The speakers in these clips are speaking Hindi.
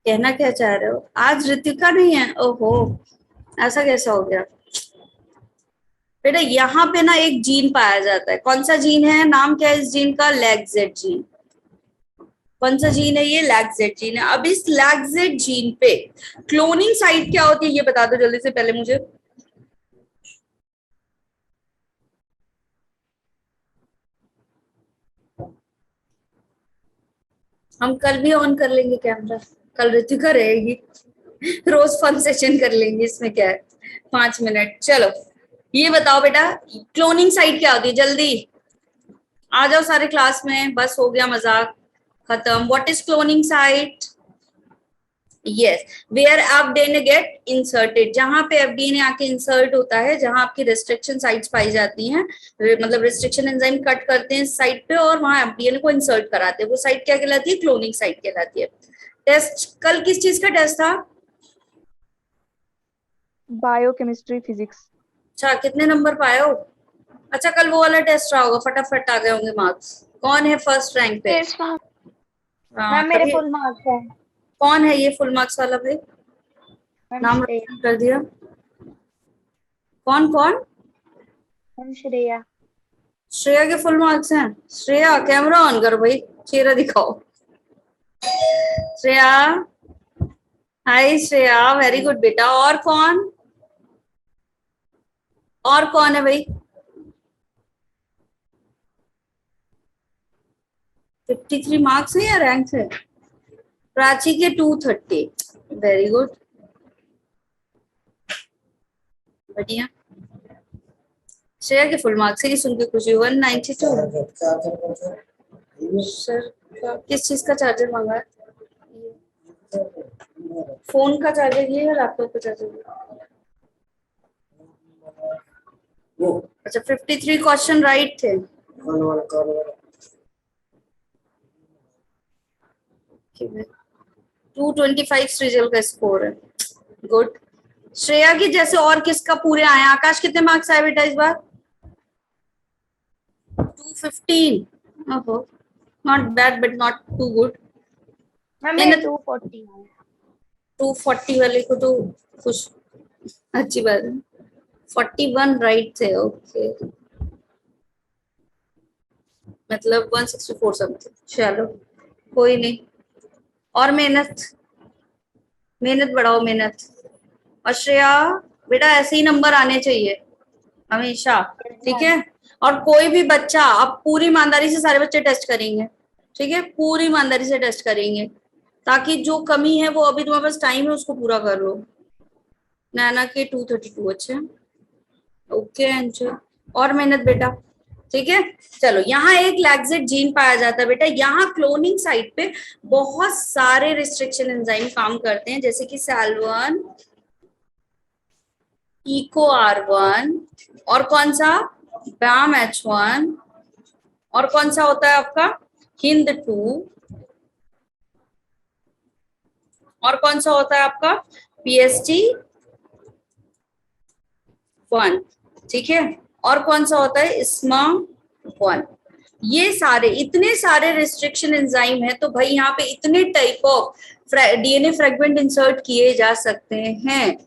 कहना क्या चाह रहे हो? आज ऋतिका नहीं है? ओहो, ऐसा कैसा हो गया बेटा? यहाँ पे ना एक जीन पाया जाता है। कौन सा जीन है? नाम क्या है इस जीन का? लैगजेट जीन। कौन सा जीन है ये? लैगजेट जीन है। अब इस लैगजेट जीन पे क्लोनिंग साइट क्या होती है ये बता दो जल्दी से पहले मुझे। हम कल भी ऑन कर लेंगे कैमरा। कल ऋतिका रहेगी। रोज फन सेशन कर लेंगे, इसमें क्या है। 5 मिनट, चलो। ये बताओ बेटा, क्लोनिंग साइट क्या होती है? जल्दी आ जाओ सारे क्लास में, बस हो गया मजाक खत्म। What is cloning site? Yes, where FDNA get inserted. जहां पे एफडीएनए आके इंसर्ट होता है, जहां आपकी रिस्ट्रिक्शन साइट्स पाई जाती हैं, मतलब रिस्ट्रिक्शन एंजाइम कट करते हैं साइट पे और वहां एफडीएनए को इंसर्ट कराते हैं, वो साइट क्या कहलाती है? क्लोनिंग साइट कहलाती है। टेस्ट कल किस चीज का टेस्ट था? Biochemistry physics. अच्छा, कितने नंबर पाए हो? अच्छा, कल वो वाला टेस्ट रहा होगा, फटाफट आ गए होंगे मार्क्स। कौन है फर्स्ट रैंक पे? Yes ma'am. हाँ मैम मेरे तभी। फुल मार्क्स है। कौन है ये फुल मार्क्स वाला भाई? मैम नाम श्रेया। रोशन कर दिया। कौन कौन? मैम श्रेया। श्रेया के फुल मार्क्स हैं? श्रेया कैमरा ऑन करो भाई, चेहरा दिखाओ। श्रेया, हाय श्रेया, वेरी गुड बेटा। और कौन? और कौन है भाई? 53 मार्क्स है या रैंक है? प्राची के 230। वेरी गुड, बढ़िया। श्रेया के फुल मार्क्स है, सुन के खुशी। 192। सर किस चीज का चार्जर मांगा है? फोन का चार्जर ये है, लैपटॉप का चार्जर ये? अच्छा, 53 क्वेश्चन राइट थे। 225 सृजल का स्कोर है। गुड। श्रेया की जैसे और किसका पूरे आए? आकाश कितने मार्क्स आए बेटा इस बार? 215। ओहो, not bad but not too good. Ma'am मेरे मेहनत। 240 है। 240 वाले को तो खुश, अच्छी बात है। 41 राइट थे, ओके। मतलब 164 समथिंग। चलो कोई नहीं, और मेहनत, मेहनत बढ़ाओ मेहनत। और श्रेया बेटा, ऐसे ही नंबर आने चाहिए हमेशा, यस ठीक मैम। है? और कोई भी बच्चा, अब पूरी ईमानदारी से सारे बच्चे टेस्ट करेंगे, ठीक है? पूरी ईमानदारी से टेस्ट करेंगे, ताकि जो कमी है वो अभी तुम्हारे पास टाइम है उसको पूरा कर लो। नैना के 232 अच्छे, ओके अंशु। और मेहनत बेटा, ठीक है? चलो, यहाँ एक लैक्सेट जीन पाया जाता है बेटा। यहाँ क्लोनिंग साइट पे बहुत सारे रिस्ट्रिक्शन एंजाइम काम करते हैं, जैसे कि सैल्वन, इको R1, और कौन सा? बैम H1, और कौन सा होता है आपका? हिंद 2, और कौन सा होता है आपका? PST1, ठीक है? और कौन सा होता है? SMA1। ये सारे, इतने सारे रिस्ट्रिक्शन एंजाइम है, तो भाई यहाँ पे इतने type of DNA fragment insert किए जा सकते हैं।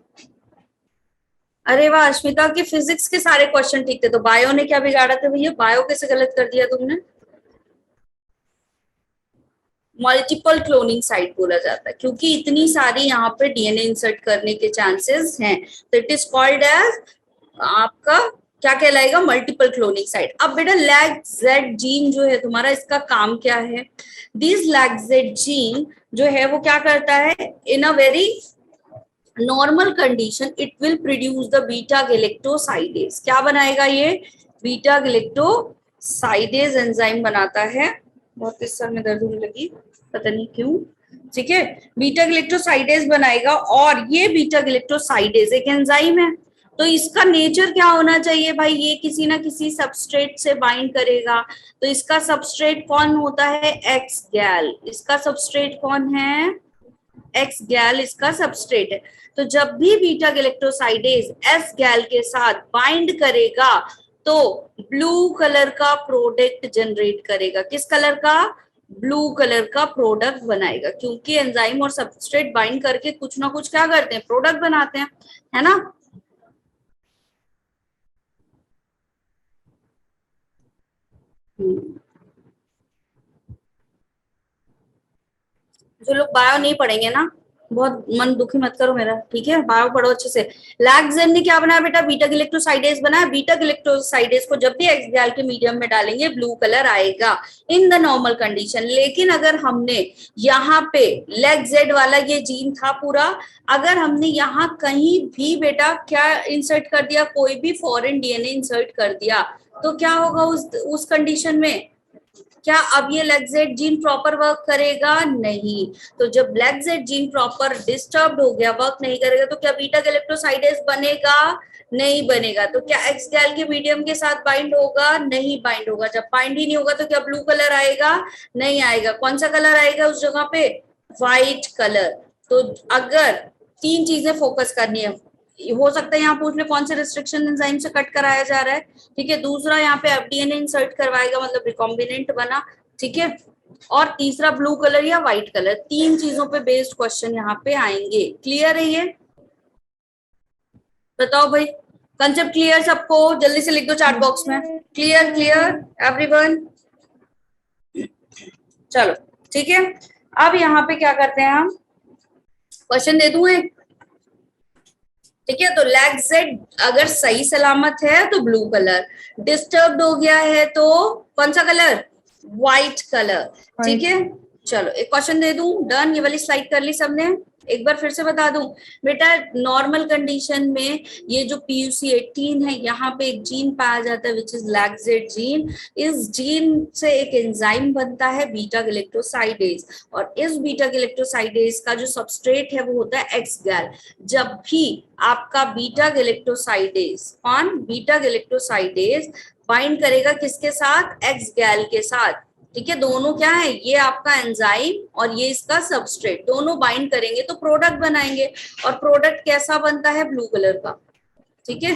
अरे वाह, अश्मिता के फिजिक्स के सारे क्वेश्चन ठीक थे, तो बायो ने क्या बिगाड़ा था भैया? बायो कैसे गलत कर दिया तुमने? मल्टीपल क्लोनिंग साइट बोला जाता है, क्योंकि इतनी सारी यहाँ पे डीएनए इंसर्ट करने के चांसेस हैं, तो इट इज कॉल्ड एज आपका क्या कहलाएगा? Multiple cloning site. अब बेटा, लैग-जेड जीन जो है तुम्हारा, इसका काम क्या है? दिस लैग-जेड जीन जो है वो क्या करता है? In a very normal condition it will produce the beta galactosidase. क्या बनाएगा ये? बीटा गैलेक्टोसाइडेज एंजाइम बनाता है। बहुत इस सर में दर्द होने लगी, पता नहीं क्यों। ठीक है, बीटा गैलेक्टोसाइडेज बनाएगा, और ये बीटा गैलेक्टोसाइडेज एक एंजाइम है, तो इसका नेचर क्या होना चाहिए भाई? ये किसी ना किसी सबस्ट्रेट से बाइंड करेगा। तो इसका सबस्ट्रेट कौन होता है? एक्स गैल। इसका सबस्ट्रेट कौन है? एक्स गैल इसका सबस्ट्रेट है। तो जब भी बीटा गैलेक्टोसाइडेज एस गैल के साथ बाइंड करेगा, तो ब्लू कलर का प्रोडक्ट जनरेट करेगा। किस कलर का? ब्लू कलर का प्रोडक्ट बनाएगा, क्योंकि एंजाइम और सबस्ट्रेट बाइंड करके कुछ ना कुछ क्या करते हैं, प्रोडक्ट बनाते हैं, है ना। जो लोग बायो नहीं पढ़ेंगे ना, बहुत मन दुखी मत करो मेरा, ठीक है, बायो पढ़ो अच्छे से। लैक्जेन ने क्या बनाया बेटा, बीटा गिलेक्टोसाइडेज बनाया। बीटा गिलेक्टोसाइडेज को जब भी एक्सगैल के मीडियम में डालेंगे ब्लू कलर आएगा इन द नॉर्मल कंडीशन। लेकिन अगर हमने यहाँ पे लैक्जेड वाला ये जीन था पूरा, अगर हमने यहाँ कहीं भी बेटा क्या इंसर्ट कर दिया, कोई भी फॉरेन डीएनए इंसर्ट कर दिया, तो क्या होगा उस कंडीशन में, क्या अब ये लैक्जेट जीन प्रॉपर वर्क करेगा, नहीं। तो जब लैक्जेट जीन प्रॉपर डिस्टर्ब हो गया, वर्क नहीं करेगा, तो क्या बीटा गैलेक्टोसाइडेज बनेगा, नहीं बनेगा। तो क्या एक्सगैल के मीडियम के साथ बाइंड होगा, नहीं बाइंड होगा। जब बाइंड ही नहीं होगा तो क्या ब्लू कलर आएगा, नहीं आएगा। कौन सा कलर आएगा उस जगह पे, व्हाइट कलर। तो अगर तीन चीजें फोकस करनी है, हो सकता है यहाँ पूछ ले कौन से रिस्ट्रिक्शन एंजाइम से कट कराया जा रहा है, ठीक है। दूसरा यहाँ पे एफडीएनए इंसर्ट करवाएगा, मतलब रिकॉम्बिनेंट बना, ठीक है। और तीसरा ब्लू कलर या व्हाइट कलर, तीन चीजों पे बेस्ड क्वेश्चन यहाँ पे आएंगे। क्लियर है ये, बताओ भाई, कंसेप्ट क्लियर सबको, जल्दी से लिख दो चैट बॉक्स में, क्लियर क्लियर एवरीवन। चलो ठीक है, अब यहाँ पे क्या करते हैं हम, क्वेश्चन दे दूं एक, ठीक है। तो लैक्जेट अगर सही सलामत है तो ब्लू कलर, डिस्टर्ब्ड हो गया है तो कौन सा कलर, व्हाइट कलर, ठीक है। चलो एक क्वेश्चन दे दूं, डन, ये वाली स्लाइड कर ली सबने। एक बार फिर से बता दूं बेटा, नॉर्मल कंडीशन में ये जो PUC18 है, यहाँ पे एक जीन पाया जाता है विच इज लैक्जेट जीन। इस जीन से एक एंजाइम बनता है बीटा गैलेक्टोसाइडेज, और इस बीटा गैलेक्टोसाइडेज का जो सबस्ट्रेट है वो होता है एक्सगैल। जब भी आपका बीटा गैलेक्टोसाइडेज, कौन, बीटा गैलेक्टोसाइडेज बाइंड करेगा किसके साथ, एक्सगैल के साथ, ठीक है। दोनों क्या है, ये आपका एंजाइम और ये इसका सबस्ट्रेट, दोनों बाइंड करेंगे तो प्रोडक्ट बनाएंगे। और प्रोडक्ट कैसा बनता है, ब्लू कलर का, ठीक है।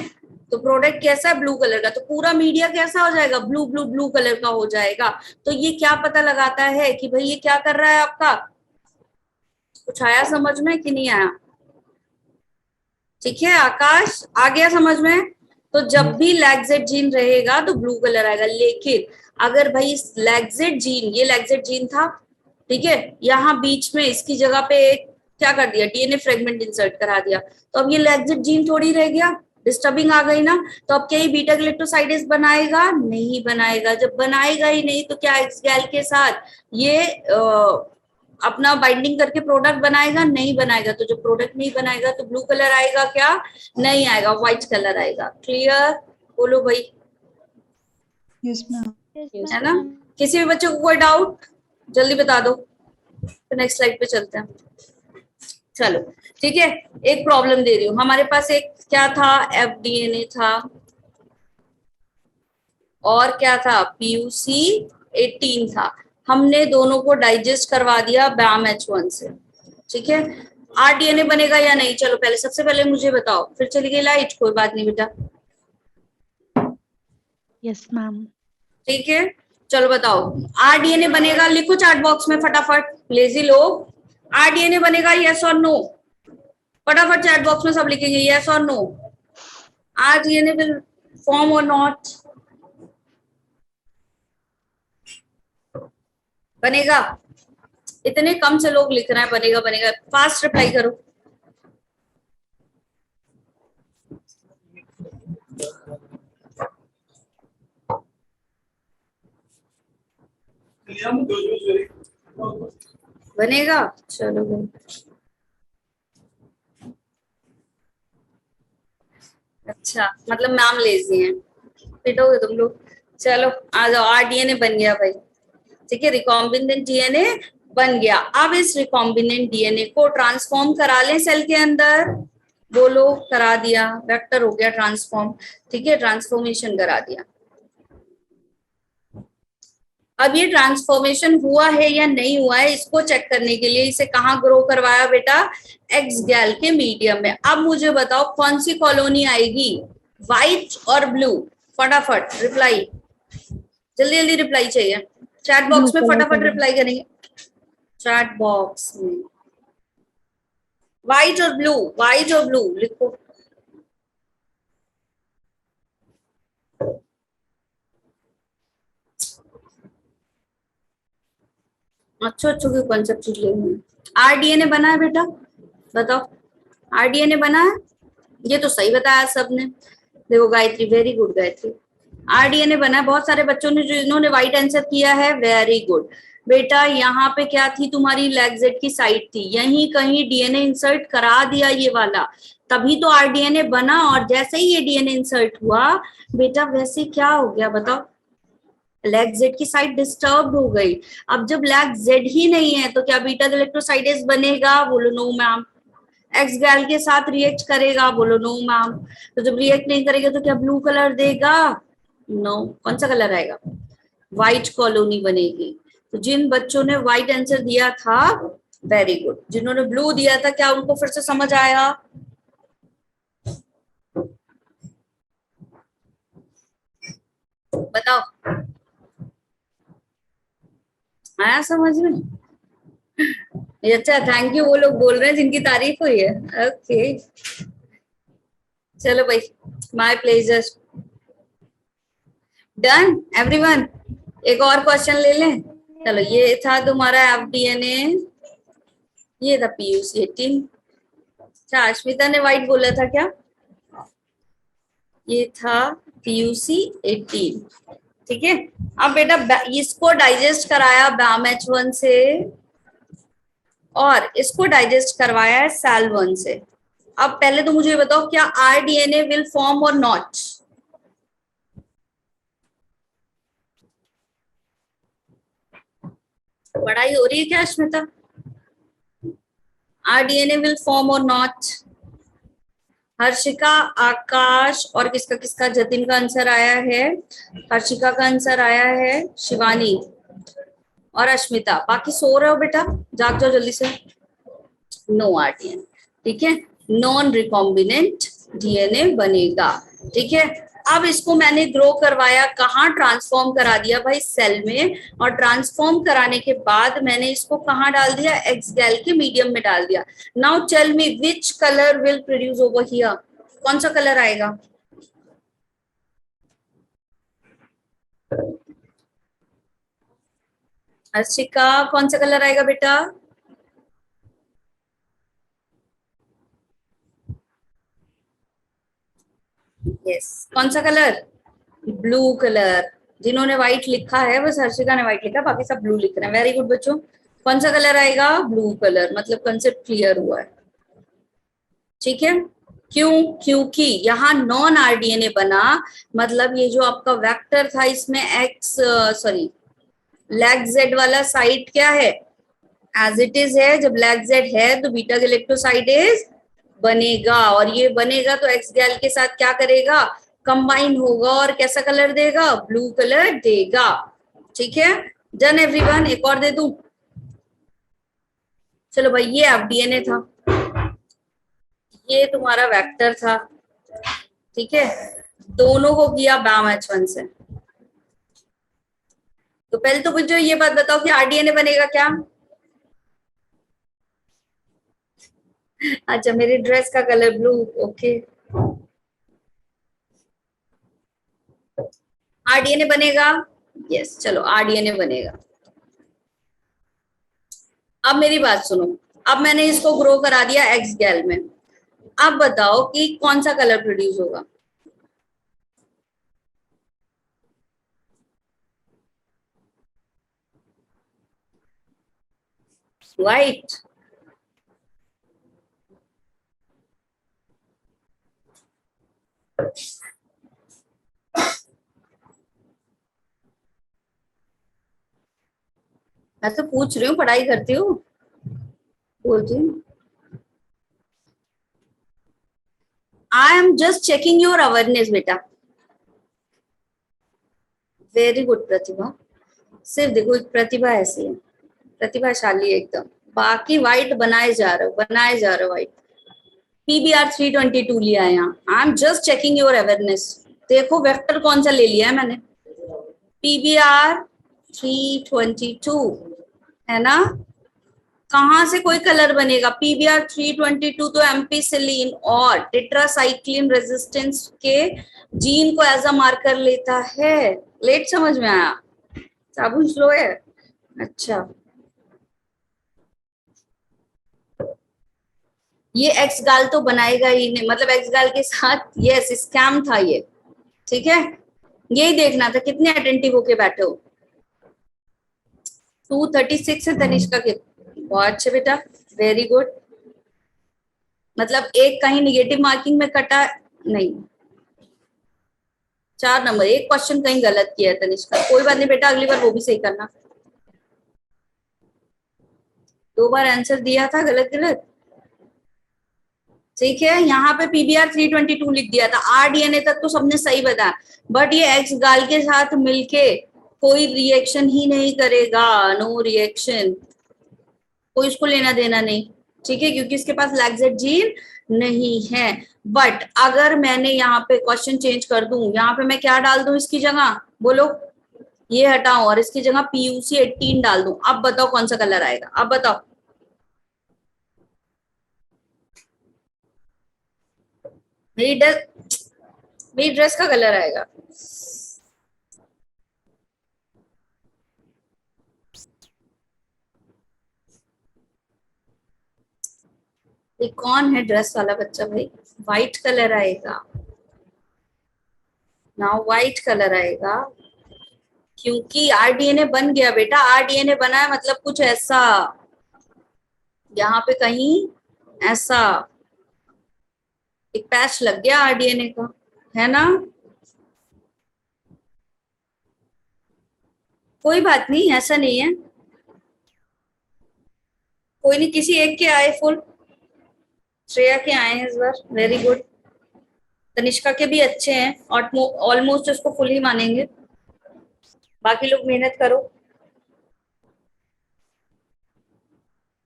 तो प्रोडक्ट कैसा है, ब्लू कलर का। तो पूरा मीडिया कैसा हो जाएगा, ब्लू ब्लू ब्लू कलर का हो जाएगा। तो ये क्या पता लगाता है कि भाई ये क्या कर रहा है आपका, कुछ आया समझ में कि नहीं आया, ठीक है। आकाश आ गया समझ में। तो जब भी लैक्जेट जीन रहेगा तो ब्लू कलर आएगा। लेकिन अगर भाई लैक्जेट जीन, ये लैक्जेट जीन था, ठीक है, यहाँ बीच में इसकी जगह पे एक क्या कर दिया, डीएनए फ्रेगमेंट इंसर्ट करा दिया, तो अब ये लैक्जेट जीन थोड़ी रह गया, डिस्टर्बिंग आ गई ना। तो अब क्या ये बीटा ग्लूकोसाइडेज बनाएगा, नहीं बनाएगा। जब बनाएगा ही नहीं तो क्या एक्सगैल के साथ ये अपना बाइंडिंग करके प्रोडक्ट बनाएगा, नहीं बनाएगा। तो जब प्रोडक्ट नहीं बनाएगा तो ब्लू कलर आएगा क्या, नहीं आएगा, व्हाइट कलर आएगा। क्लियर, बोलो भाई। Yes ma'am. है ना, किसी भी बच्चे को कोई डाउट जल्दी बता दो, तो नेक्स्ट स्लाइड पे चलते हैं। चलो ठीक है, एक प्रॉब्लम दे रही हूँ। हमारे पास एक क्या था, एफडीएनए था, और क्या था, PUC18 था। हमने दोनों को डाइजेस्ट करवा दिया BAM-H1 से, ठीक है। RDNA बनेगा या नहीं, चलो पहले सबसे पहले मुझे बताओ, फिर चली गई लाइट, कोई बात नहीं बेटा। Yes ma'am. ठीक है, चलो बताओ, RDNA बनेगा, लिखो चैट बॉक्स में फटाफट, लेजी लोग, RDNA बनेगा यस और नो, फटाफट चैट बॉक्स में सब लिखेंगे यस और नो, RDNA विल फॉर्म और नॉट, बनेगा। इतने कम से लोग लिख रहे हैं बनेगा बनेगा, फास्ट रिप्लाई करो। बनेगा, चलो अच्छा, मतलब मैम लेजी हैं, पिटोगे तुम लोग। चलो आ जाओ, RDNA बन गया भाई, ठीक है, रिकॉम्बिनेंट डीएनए बन गया। अब इस रिकॉम्बिनेंट डीएनए को ट्रांसफॉर्म करा लें सेल के अंदर, बोलो, करा दिया, वेक्टर हो गया ट्रांसफॉर्म, ठीक है, ट्रांसफॉर्मेशन करा दिया। अब ये ट्रांसफॉर्मेशन हुआ है या नहीं हुआ है, इसको चेक करने के लिए इसे कहाँ ग्रो करवाया बेटा, एक्सगैल के मीडियम में। अब मुझे बताओ कौन सी कॉलोनी आएगी, व्हाइट और ब्लू, फटाफट रिप्लाई, जल्दी जल्दी रिप्लाई चाहिए, चैट बॉक्स में Blue color फटाफट करें। रिप्लाई करेंगे। चैट बॉक्स में व्हाइट और ब्लू लिखो। अच्छो के कॉन्सेप्ट लेंगे। आरडीएनए बना है बेटा, बताओ आरडीएनए बना है? ये तो सही बताया सबने। देखो Gayatri, very good Gayatri, rDNA बना है। बहुत सारे बच्चों ने जो इन्होंने व्हाइट आंसर किया है, वेरी गुड बेटा। यहाँ पे क्या थी तुम्हारी लैगजेट की साइट थी, यहीं कहीं डीएनए इंसर्ट करा दिया ये वाला, तभी तो आरडीएनए बना। और जैसे ही ये डीएनए इंसर्ट हुआ बेटा, वैसे क्या हो गया बताओ, लैग जेड की साइट डिस्टर्ब हो गई। अब जब लैग जेड ही नहीं है तो क्या बीटा गैलेक्टोसाइडेज बनेगा? बोलो नो मैम। एक्स गैल के साथ रिएक्ट करेगा? बोलो नो मैम। तो जब रिएक्ट नहीं करेगा तो क्या ब्लू कलर देगा? नो। कौन सा कलर आएगा? व्हाइट कॉलोनी बनेगी। तो जिन बच्चों ने व्हाइट आंसर दिया था, वेरी गुड। जिन्होंने ब्लू दिया था, क्या उनको फिर से समझ आया? बताओ, आया समझ में? अच्छा, थैंक यू वो लोग बोल रहे हैं जिनकी तारीफ हुई है। ओके चलो भाई, माय प्लेजर। Done everyone. एक और क्वेश्चन ले लें। चलो, ये था तुम्हारा एफडीएनए, ये था पीयूसी 18। अच्छा, अश्मिता ने व्हाइट बोला था क्या? ये था पीयूसी 18। ठीक है। अब बेटा इसको डाइजेस्ट कराया BAM-H1 से और इसको डाइजेस्ट करवाया है SAL1 से। अब पहले तो मुझे बताओ, क्या आरडीएनए विल फॉर्म और नॉट? पढ़ाई हो रही है क्या अश्मिता? आरडीएनए विल फॉर्म और नॉट? हर्षिका, आकाश और किसका किसका, जतिन का आंसर आया है, हर्षिका का आंसर आया है, शिवानी और अश्मिता। बाकी सो रहे हो बेटा, जाग जाओ जल्दी से। नो आरडीएनए, ठीक है, नॉन रिकॉम्बिनेंट डीएनए बनेगा। ठीक है। अब इसको मैंने ग्रो करवाया कहाँ? ट्रांसफॉर्म करा दिया भाई सेल में, और ट्रांसफॉर्म कराने के बाद मैंने इसको कहाँ डाल दिया? एक्स गैल के मीडियम में डाल दिया। Now tell me which colour will produce over here? कौन सा कलर आएगा? हर्षिका, कौन सा कलर आएगा बेटा? यस, कौन सा कलर? Blue colour. जिन्होंने व्हाइट लिखा है, बस हर्षिका ने व्हाइट लिखा, बाकी सब ब्लू लिख रहे हैं। वेरी गुड बच्चों। कौन सा कलर आएगा? Blue colour. मतलब कंसेप्ट क्लियर हुआ है। ठीक है। क्यों? क्योंकि यहाँ नॉन आरडीएनए बना, मतलब ये जो आपका वेक्टर था इसमें एक्स सॉरी लैग जेड वाला साइट क्या है? एज इट इज है। जब लैग जेड है तो बीटा गैलेक्टोसाइडेज बनेगा, और ये बनेगा तो एक्स गैल के साथ क्या करेगा? कंबाइन होगा और कैसा कलर देगा? ब्लू कलर देगा। ठीक है। Done everyone. एक और दे दूं? चलो भाई, ये एफडीएनए था, ये तुम्हारा वेक्टर था। ठीक है। दोनों को किया BAM-H1 से। तो पहले तो मुझे ये बात बताओ कि आरडीएनए बनेगा क्या? अच्छा, मेरी ड्रेस का कलर ब्लू। ओके, आरडीएनए बनेगा। यस, चलो आरडीएनए बनेगा। अब मेरी बात सुनो, अब मैंने इसको ग्रो करा दिया एक्स गैल में। अब बताओ कि कौन सा कलर प्रोड्यूस होगा? व्हाइट। मैं तो पूछ रही हूँ, पढ़ाई करती हूँ, बोलती हूँ। I am just checking your awareness बेटा। वेरी गुड प्रतिभा। सिर्फ देखो, प्रतिभा ऐसी है, प्रतिभाशाली एकदम। बाकी व्हाइट बनाए जा रहे हो, बनाए जा रहे हो व्हाइट। PBR 322 लिया है यहाँ। I am just checking your awareness. देखो वेक्टर कौन सा ले लिया है मैंने? PBR 322 है ना। कहां से कोई कलर बनेगा? पीबीआर 322 तो एम्पिसिलिन और टेट्रासाइक्लिन रेजिस्टेंस के जीन को एज अ मार्कर लेता है। लेट समझ में आया? साबुन स्लो है। अच्छा, ये एक्स गाल तो बनाएगा ही नहीं, मतलब एक्स गाल के साथ यस स्कैम था ये। ठीक है, यही देखना था कितने अटेंटिव होके बैठे हो। 236 है तनिष्का के। बहुत अच्छे बेटा, वेरी गुड। मतलब एक कहीं निगेटिव मार्किंग में कटा नहीं। 4 नंबर, एक क्वेश्चन कहीं गलत किया है तनिष्का, कोई बात नहीं बेटा, अगली बार वो भी सही करना। 2 बार आंसर दिया था गलत गलत। ठीक है, यहाँ पे पीबीआर 322 लिख दिया था, आरडीएनए तक तो सबने सही बताया, बट ये एक्स गाल के साथ मिलके कोई रिएक्शन ही नहीं करेगा, नो रिएक्शन, कोई इसको लेना देना नहीं। ठीक है, क्योंकि इसके पास लैक्जेट जीन नहीं है। बट अगर मैंने यहाँ पे क्वेश्चन चेंज कर दूं, यहाँ पे मैं क्या डाल दूं इसकी जगह, बोलो, ये हटाऊं और इसकी जगह पीयूसी 18 डाल दूं, अब बताओ कौन सा कलर आएगा, अब बताओ। मेरी ड्रेस, मेरी ड्रेस का कलर आएगा। ये कौन है ड्रेस वाला बच्चा भाई? व्हाइट कलर आएगा ना, व्हाइट कलर आएगा, क्योंकि आरडीएनए बन गया बेटा, आरडीएनए बना है मतलब कुछ ऐसा, यहाँ पे कहीं ऐसा एक पैच लग गया आरडीएनए का, है ना। कोई बात नहीं, ऐसा नहीं है, कोई नहीं, किसी एक के आए फुल, श्रेया के आए हैं इस बार, वेरी गुड। तनिष्का के भी अच्छे हैं, और ऑलमोस्ट उसको फुल ही मानेंगे, बाकी लोग मेहनत करो।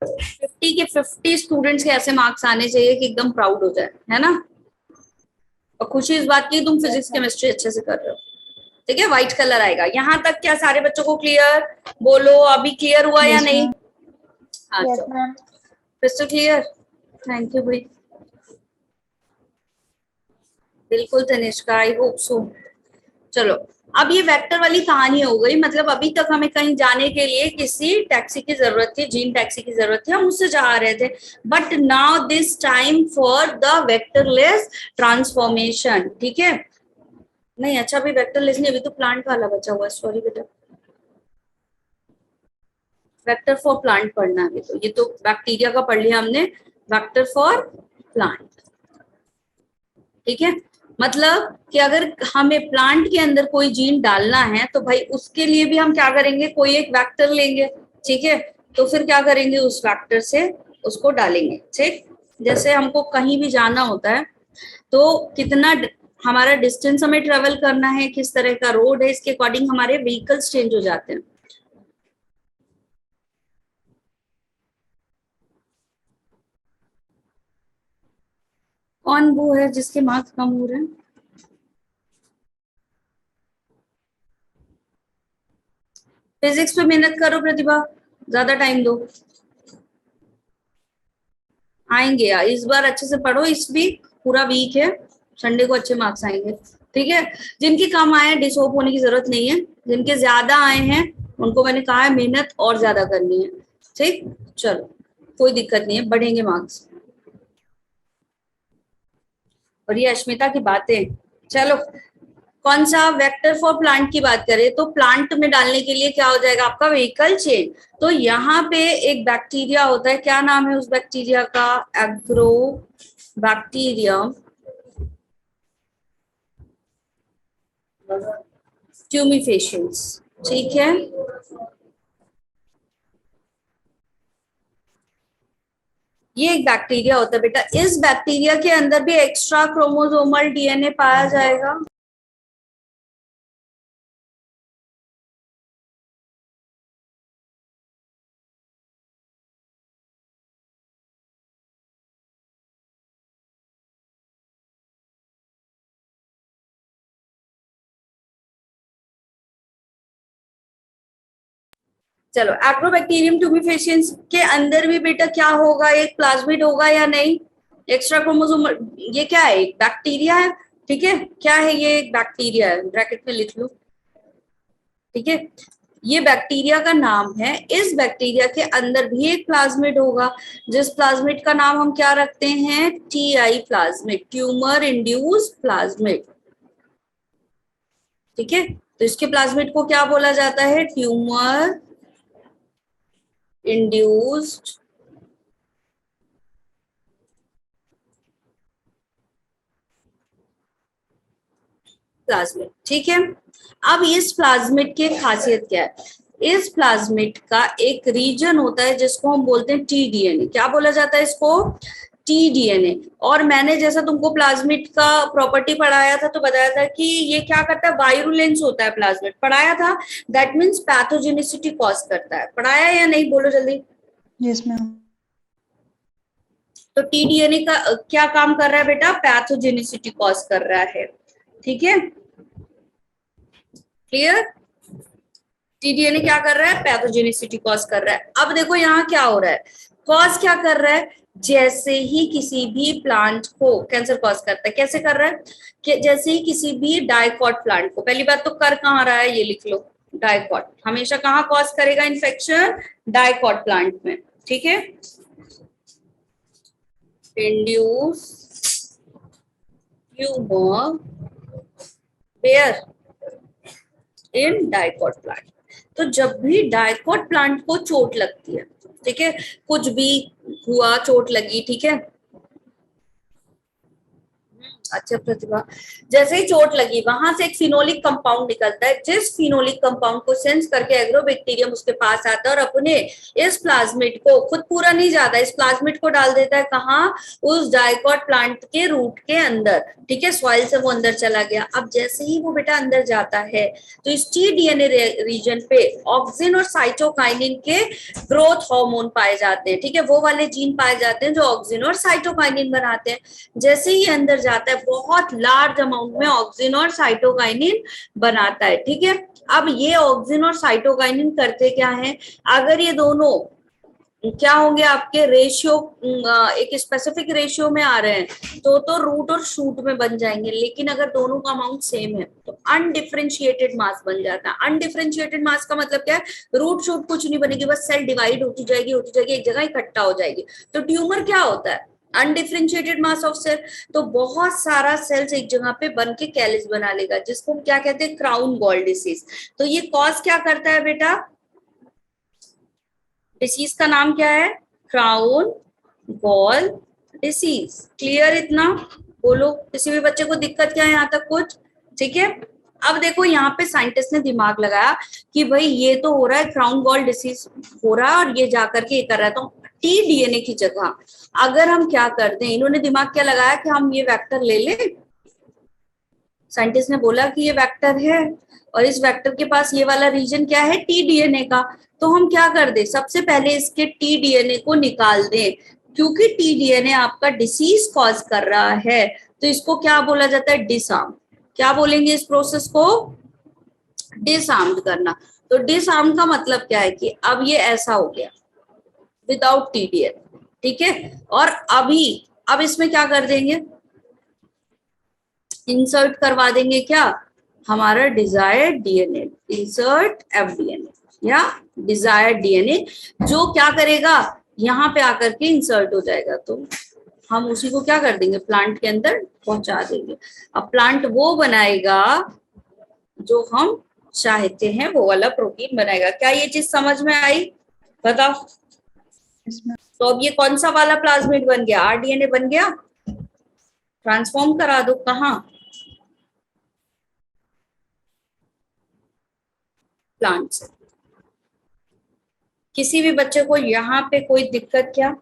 50 के 50 स्टूडेंट्स के ऐसे मार्क्स आने चाहिए कि एकदम प्राउड हो जाए, है ना। और खुशी इस बात की तुम फिजिक्स केमिस्ट्री अच्छे से कर रहे हो। ठीक है, व्हाइट कलर आएगा। यहाँ तक क्या सारे बच्चों को क्लियर? बोलो अभी क्लियर हुआ या Yes, नहीं? ma'am. हाँ Yes, चलो, ma'am. Crystal clear, thank you भाई, बिल्कुल तनिष्का, आई होप सो। चलो, अब ये वेक्टर वाली कहानी हो गई, मतलब अभी तक हमें कहीं जाने के लिए किसी टैक्सी की जरूरत थी, जीन टैक्सी की जरूरत थी, हम उससे जा रहे थे। But now this time for the vectorless transformation. ठीक है, नहीं अच्छा, अभी वेक्टरलेस नहीं, अभी तो प्लांट वाला बचा हुआ है, सॉरी बेटा, वेक्टर फॉर प्लांट पढ़ना है। तो ये तो बैक्टीरिया का पढ़ लिया हमने, वेक्टर फॉर प्लांट। ठीक है, मतलब कि अगर हमें प्लांट के अंदर कोई जीन डालना है तो भाई उसके लिए भी हम क्या करेंगे, कोई एक वेक्टर लेंगे। ठीक है, तो फिर क्या करेंगे, उस वेक्टर से उसको डालेंगे। ठीक, जैसे हमको कहीं भी जाना होता है तो कितना हमारा डिस्टेंस हमें ट्रेवल करना है, किस तरह का रोड है, इसके अकॉर्डिंग हमारे व्हीकल्स चेंज हो जाते हैं। कौन वो है जिसके मार्क्स कम हो रहे हैं? फिजिक्स पे मेहनत करो प्रतिभा, ज्यादा टाइम दो, आएंगे यार, इस बार अच्छे से पढ़ो, इस वीक पूरा वीक है, संडे को अच्छे मार्क्स आएंगे। ठीक है, जिनके कम आए हैं डिसहोप होने की जरूरत नहीं है, जिनके ज्यादा आए हैं उनको मैंने कहा है मेहनत और ज्यादा करनी है। ठीक, चलो कोई दिक्कत नहीं है, बढ़ेंगे मार्क्स। और ये अश्मिता की बातें, चलो कौन सा वेक्टर फॉर प्लांट की बात करें तो प्लांट में डालने के लिए क्या हो जाएगा आपका, व्हीकल चेन। तो यहाँ पे एक बैक्टीरिया होता है, क्या नाम है उस बैक्टीरिया का, एग्रो बैक्टीरियम ट्यूमिफेशियंस। ठीक है, ये एक बैक्टीरिया होता है बेटा, इस बैक्टीरिया के अंदर भी एक्स्ट्रा क्रोमोसोमल डीएनए पाया जाएगा। चलो, एक्रोबैक्टीरियम ट्यूबिफेशियंस के अंदर भी बेटा क्या होगा, एक प्लाज्मिड होगा या नहीं, एक्स्ट्रा क्रोमोसोम। ये क्या है, एक बैक्टीरिया है, ठीक है, क्या है ये, एक बैक्टीरिया है, ब्रैकेट में लिख लो, ठीक है, ये बैक्टीरिया का नाम है। इस बैक्टीरिया के अंदर भी एक प्लाज्मिड होगा, जिस प्लाज्मिड का नाम हम क्या रखते हैं, TI plasmid, tumour induce plasmid, ठीक है। तो इसके प्लाज्मिड को क्या बोला जाता है, ट्यूमर इंड्यूस्ड प्लाज्मिड, ठीक है। अब इस प्लाज्मिड की खासियत क्या है, इस प्लाज्मिड का एक रीजन होता है जिसको हम बोलते हैं टी डीएनए। क्या बोला जाता है इसको, टी डीएनए। और मैंने जैसा तुमको प्लाज्मिड का प्रॉपर्टी पढ़ाया था तो बताया था कि ये क्या करता है, वायरुलेंस होता है प्लाज्मिड, पढ़ाया था। दैट मीन्स पैथोजेनिसिटी कॉज करता है, पढ़ाया या नहीं, बोलो जल्दी। Yes, ma'am. तो टी डीएनए का क्या काम कर रहा है बेटा, पैथोजेनिसिटी कॉज कर रहा है, ठीक है, क्लियर। टीडीएनए क्या कर रहा है, पैथोजेनिसिटी कॉज कर रहा है। अब देखो यहाँ क्या हो रहा है, कॉज क्या कर रहा है, जैसे ही किसी भी प्लांट को कैंसर कॉज करता है, कैसे कर रहा है, कि जैसे ही किसी भी डाइकॉट प्लांट को, पहली बात तो कर कहाँ रहा है, ये लिख लो, डाइकॉट हमेशा कहाँ कॉज करेगा इन्फेक्शन, डाइकॉट प्लांट में, ठीक है, induce tumour where, in dicot plant. तो जब भी डाइकॉट प्लांट को चोट लगती है, ठीक है, कुछ भी हुआ, चोट लगी, ठीक है, अच्छा प्रतिभा, जैसे ही चोट लगी वहां से एक फिनोलिक कंपाउंड निकलता है, जिस फिनोलिक कंपाउंड को सेंस करके एग्रोबैक्टीरियम उसके पास आता है और अपने इस प्लाज्मिड को, खुद पूरा नहीं जाता, इस प्लाज्मिड को डाल देता है कहाँ, उस डाइकॉट प्लांट के रूट के अंदर, ठीक है, सॉइल से वो अंदर चला गया। अब जैसे ही वो बेटा अंदर जाता है तो इस टी डीएनए रीजन पे ऑक्सिन और साइटोकाइनिन के ग्रोथ हार्मोन पाए जाते हैं, ठीक है, वो वाले जीन पाए जाते हैं जो ऑक्सिन और साइटोकाइनिन बनाते हैं। जैसे ही अंदर जाता है बहुत लार्ज अमाउंट में ऑक्सिन और साइटोकाइनिन बनाता है, ठीक है। अब ये ऑक्सिन और साइटोकाइनिन करते क्या है, अगर ये दोनों क्या होंगे आपके रेशियो, एक स्पेसिफिक रेशियो में आ रहे हैं तो रूट और शूट में बन जाएंगे। लेकिन अगर दोनों का अमाउंट सेम है तो अनडिफरेंशिएटेड मास बन जाता है। अनडिफरेंशिएटेड मास का मतलब क्या है, रूट शूट कुछ नहीं बनेगी, बस सेल डिवाइड होती जाएगी एक जगह इकट्ठा हो जाएगी। तो ट्यूमर क्या होता है, अनडिफरेंशिएटेड मास ऑफ सेल। तो बहुत सारा सेल्स एक जगह पे बन के कैलिस बना लेगा, जिसको हम क्या कहते हैं, क्राउन गॉल डिसीज। तो ये कॉज क्या करता है बेटा, डिसीज का नाम क्या है, क्राउन गॉल डिसीज। क्लियर इतना, बोलो किसी भी बच्चे को दिक्कत क्या है यहाँ तक कुछ, ठीक है। अब देखो यहाँ पे साइंटिस्ट ने दिमाग लगाया कि भाई ये तो हो रहा है, क्राउन गॉल डिसीज हो रहा है और ये जाकर के ये कर रहा है, तो टी डीएनए की जगह अगर हम क्या करते हैं, इन्होंने दिमाग क्या लगाया कि हम ये वेक्टर ले लें। साइंटिस्ट ने बोला कि ये वेक्टर है और इस वेक्टर के पास ये वाला रीजन क्या है, टी डीएनए का। तो हम क्या कर दे, सबसे पहले इसके टी डीएनए को निकाल दें, क्योंकि टी डीएनए आपका डिसीज कॉज कर रहा है। तो इसको क्या बोला जाता है, डिसआर्म। क्या बोलेंगे इस प्रोसेस को, डिसआर्म्ड करना। तो डिसआर्म का मतलब क्या है कि अब ये ऐसा हो गया विदाउट टी डीएनए, ठीक है। और अब इसमें क्या कर देंगे, इंसर्ट करवा देंगे क्या, हमारा डिजायर्ड डीएनए, इंसर्ट एफडीएनए या डिजायर्ड डीएनए, जो क्या करेगा, यहाँ पे आकर के इंसर्ट हो जाएगा। तो हम उसी को क्या कर देंगे, प्लांट के अंदर पहुंचा देंगे। अब प्लांट वो बनाएगा जो हम चाहते हैं, वो वाला प्रोटीन बनाएगा। क्या ये चीज समझ में आई, बताओ। Yes, ma'am. तो अब ये कौन सा वाला प्लाज्मिड बन गया, आरडीएनए बन गया, ट्रांसफॉर्म करा दो कहाँ, प्लांट से। किसी भी बच्चे को यहाँ पे कोई दिक्कत क्या,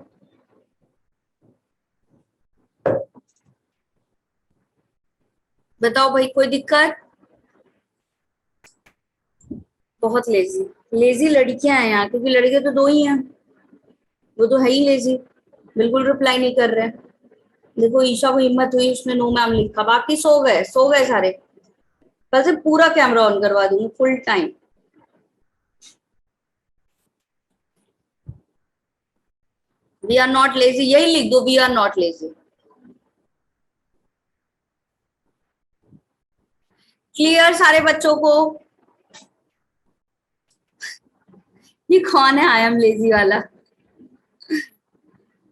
बताओ भाई, कोई दिक्कत। बहुत लेजी लड़कियां हैं यहाँ, क्योंकि लड़के तो दो ही हैं, वो तो है ही लेजी, बिल्कुल रिप्लाई नहीं कर रहे। देखो ईशा को हिम्मत हुई, उसने नो मैम लिखा, बाकी सो गए सारे। कल से पूरा कैमरा ऑन करवा दूंगी full time. We are not lazy, यही लिख दो, we are not lazy. Clear सारे बच्चों को? ये कौन है आई एम लेजी वाला?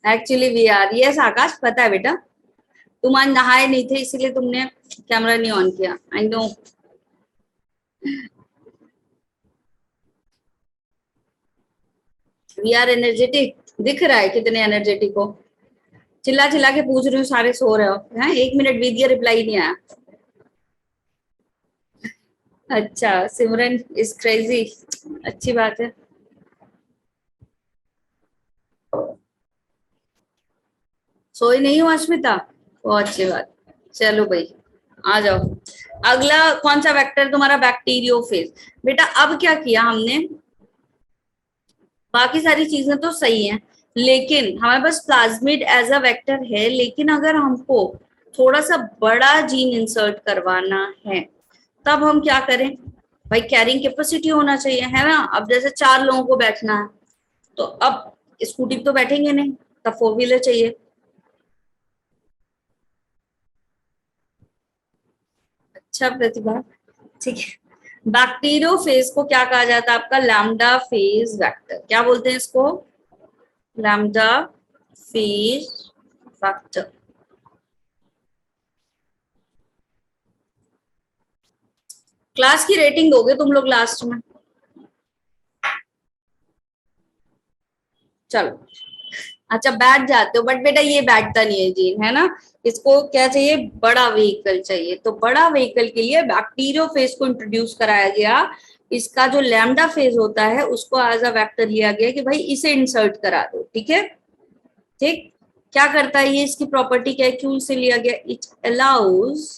Actually we are, yes Akash पता है बेटा, तुम आज नहाए नहीं थे इसीलिए तुमने कैमरा नहीं ऑन किया, I know. We are energetic, दिख रहा है कितने एनर्जेटिक हो। चिल्ला चिल्ला के पूछ रही हूँ, सारे सो रहे हो हैं, 1 मिनट बीत गया रिप्लाई नहीं आया। अच्छा सिमरन इज क्रेजी, अच्छी बात है। सोई नहीं हूँ अश्मिता, बहुत अच्छी बात। चलो भाई आ जाओ। अगला कौन सा वेक्टर तुम्हारा? बैक्टीरियोफेज। बेटा अब क्या किया हमने, बाकी सारी चीजें तो सही हैं, लेकिन हमारे पास प्लाज्मिड एज अ वेक्टर है, लेकिन अगर हमको थोड़ा सा बड़ा जीन इंसर्ट करवाना है तब हम क्या करें? भाई कैरिंग कैपेसिटी होना चाहिए, है ना। अब जैसे 4 लोगों को बैठना है, तो अब स्कूटी पे तो बैठेंगे नहीं, तब 4 व्हीलर चाहिए। अच्छा प्रतिभा, ठीक है। बैक्टीरियोफेज को क्या कहा जाता है? आपका लैम्डा फेज वेक्टर। क्या बोलते हैं इसको? Lambda phase vector. क्लास की रेटिंग दोगे तुम लोग लास्ट में? चलो अच्छा बैठ जाते हो, बट बेटा ये बैठता नहीं है जीन, है ना। इसको क्या चाहिए? बड़ा व्हीकल चाहिए। तो बड़ा व्हीकल के लिए बैक्टीरियोफेज को इंट्रोड्यूस कराया गया। इसका जो लैम्डा फेज होता है उसको एज अ वेक्टर लिया गया कि भाई इसे इंसर्ट करा दो, ठीक है। ठीक, क्या करता है ये, इसकी प्रॉपर्टी क्या है, क्यों इसे लिया गया? It allows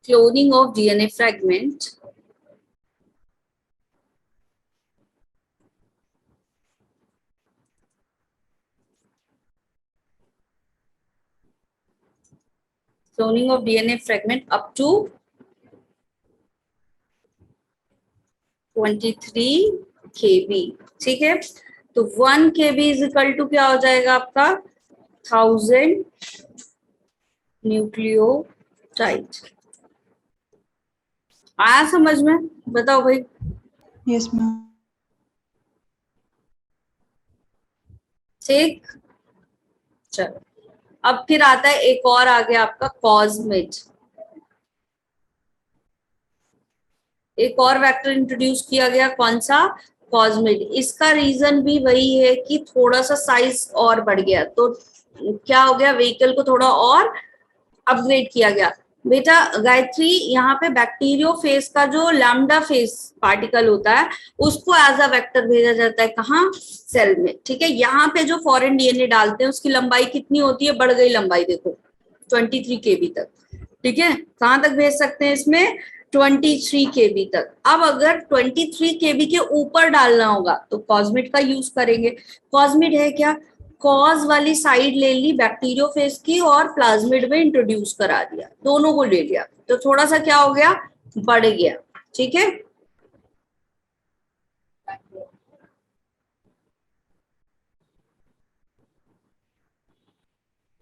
cloning of DNA fragment cloning of DNA fragment up to 23 kb, ठीक है। तो 1 kb इज इक्वल टू क्या हो जाएगा आपका? 1000 न्यूक्लियोटाइड। आया समझ में? बताओ भाई। Yes, ma'am. ठीक, चलो अब फिर आता है एक और आ गया आपका कॉस्मिड। एक और वेक्टर इंट्रोड्यूस किया गया, कौन सा? कॉस्मिड। इसका रीजन भी वही है कि थोड़ा सा साइज और बढ़ गया, तो क्या हो गया? व्हीकल को थोड़ा और अपग्रेड किया गया। बेटा गायत्री, यहाँ पे बैक्टीरियोफेज का जो लैम्डा फेज पार्टिकल होता है उसको एज अ वेक्टर भेजा जाता है, कहाँ? सेल में, ठीक है। यहाँ पे जो फॉरेन डीएनए डालते हैं उसकी लंबाई कितनी होती है? बढ़ गई लंबाई, देखो 23 केबी तक, ठीक है। कहाँ तक भेज सकते हैं इसमें? 23 केबी तक। अब अगर 23 केबी के ऊपर डालना होगा तो कॉस्मिड का यूज करेंगे। कॉस्मिड है क्या? कॉज वाली साइड ले ली बैक्टीरियोफेज की और प्लाज्मिड में इंट्रोड्यूस करा दिया, दोनों को ले लिया, तो थोड़ा सा क्या हो गया? बढ़ गया, ठीक है।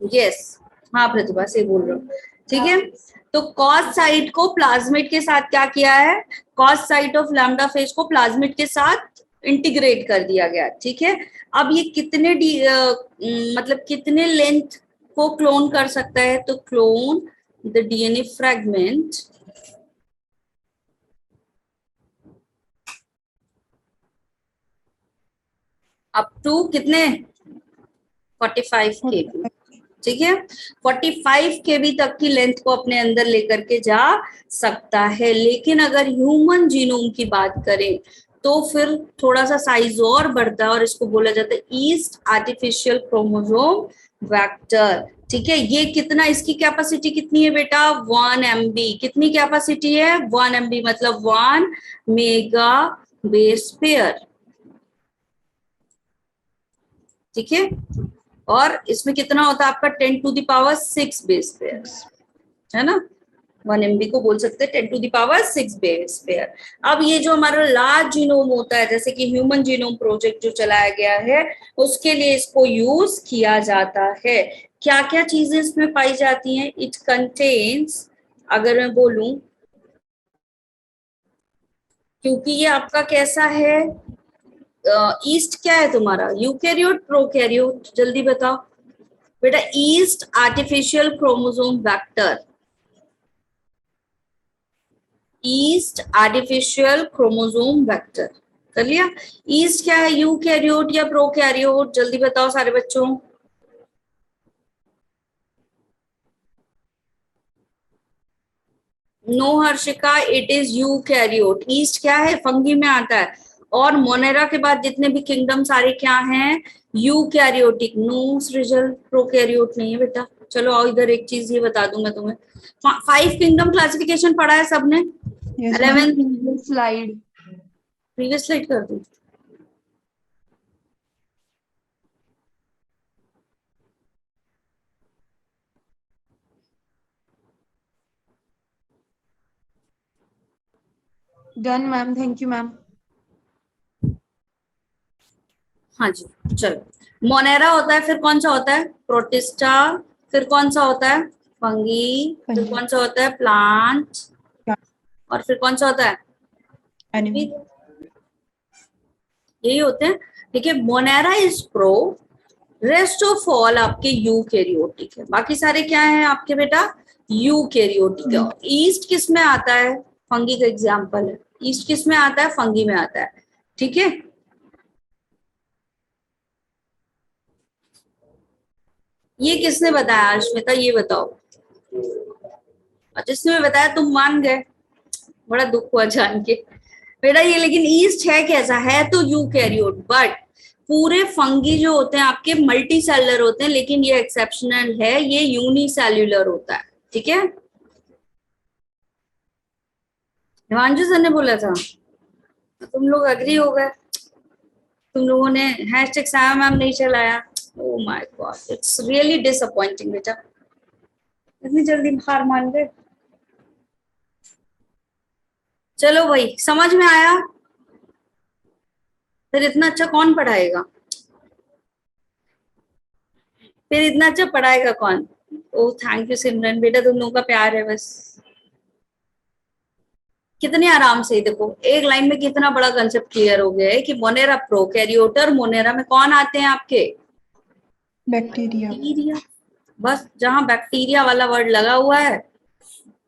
यस, हाँ प्रतिभा से बोल रहा हूँ, ठीक है। तो कॉस साइट को प्लाज्मिड के साथ क्या किया है? Cos site of lambda phase को प्लाज्मिड के साथ इंटीग्रेट कर दिया गया, ठीक है। अब ये कितने मतलब कितने लेंथ को क्लोन कर सकता है? तो clone the DNA fragment up to कितने? 45 केबी, ठीक है। 45 केबी तक की लेंथ को अपने अंदर लेकर के जा सकता है। लेकिन अगर ह्यूमन जीनोम की बात करें तो फिर थोड़ा सा साइज और बढ़ता है और इसको बोला जाता है ईस्ट आर्टिफिशियल क्रोमोसोम वेक्टर, ठीक है। ये कितना, इसकी कैपेसिटी कितनी है बेटा? 1 MB। कितनी कैपेसिटी है? 1 MB, मतलब 1 मेगा बेस पेयर, ठीक है। और इसमें कितना होता है आपका? 10 to the power 6 base pair, है ना। 1 MB को बोल सकते हैं 10⁻6 बेस पेयर। अब ये जो हमारा लार्ज जीनोम होता है, जैसे कि ह्यूमन जीनोम प्रोजेक्ट जो चलाया गया है, उसके लिए इसको यूज किया जाता है। क्या क्या चीजें इसमें पाई जाती हैं? इट कंटेन्स, अगर मैं बोलूं, क्योंकि ये आपका कैसा है, ईस्ट क्या है तुम्हारा, यूकैरियोट प्रोकैरियोट, जल्दी बताओ बेटा। Yeast artificial chromosome vector, yeast artificial chromosome vector, कर लिया। ईस्ट क्या है, यूकैरियोट या प्रोकैरियोट, जल्दी बताओ सारे बच्चों। No Harshika, it is eukaryote. Yeast क्या है, फंगी में आता है। और मोनेरा के बाद जितने भी किंगडम सारे क्या हैं, यूकैरियोटिक। नो सृजल, प्रोकैरियोट नहीं है बेटा। चलो आओ इधर, एक चीज ये बता दूं मैं तुम्हें, 5 किंगडम क्लासिफिकेशन पढ़ा है सबने? Yes, 11 ma'am. Slide. Previous slide कर दूं? Done ma'am, thank you ma'am. हाँ जी, चलो। मोनेरा होता है, फिर कौन सा होता है, प्रोटिस्टा, फिर कौन सा होता है, फंगी, फिर Fungi. कौन सा होता है, प्लांट, Plant. और फिर कौन सा होता है, Animal. यही होते हैं। ठीक है, Monera is pro, rest of all आपके यूकैरियोटिक है। बाकी सारे क्या है आपके बेटा, यूकैरियोटिक है। ईस्ट किस में आता है, फंगी का एग्जांपल है। ईस्ट किस में आता है, फंगी में आता है। ठीक है, ये किसने बताया अश्मिता, ये बताओ। और जिसने बताया तुम मान गए, बड़ा दुख हुआ जान के बेटा। ये लेकिन ईस्ट है कैसा है, तो यूकैरियोट, बट पूरे फंगी जो होते हैं आपके मल्टी सेलुलर होते हैं, लेकिन ये एक्सेप्शनल है, ये यूनिसेल्युलर होता है। ठीक है, हिमांशु सर ने बोला था, तुम लोग अग्री हो गए, तुम लोगों ने हैशटैग साया मैम नहीं चलाया। Oh my God, it's really disappointing बेटा, इतनी जल्दी हार मान गए। चलो भाई, समझ में आया? फिर इतना अच्छा कौन पढ़ाएगा, फिर इतना अच्छा पढ़ाएगा कौन? ओह थैंक यू सिमरन बेटा, तुम लोगों का प्यार है बस। कितने आराम से, देखो एक लाइन में कितना बड़ा कंसेप्ट क्लियर हो गया है कि मोनेरा प्रोकैरियोटर, मोनेरा में कौन आते हैं आपके, Bacteria. बैक्टीरिया। बस जहां बैक्टीरिया वाला वर्ड लगा हुआ है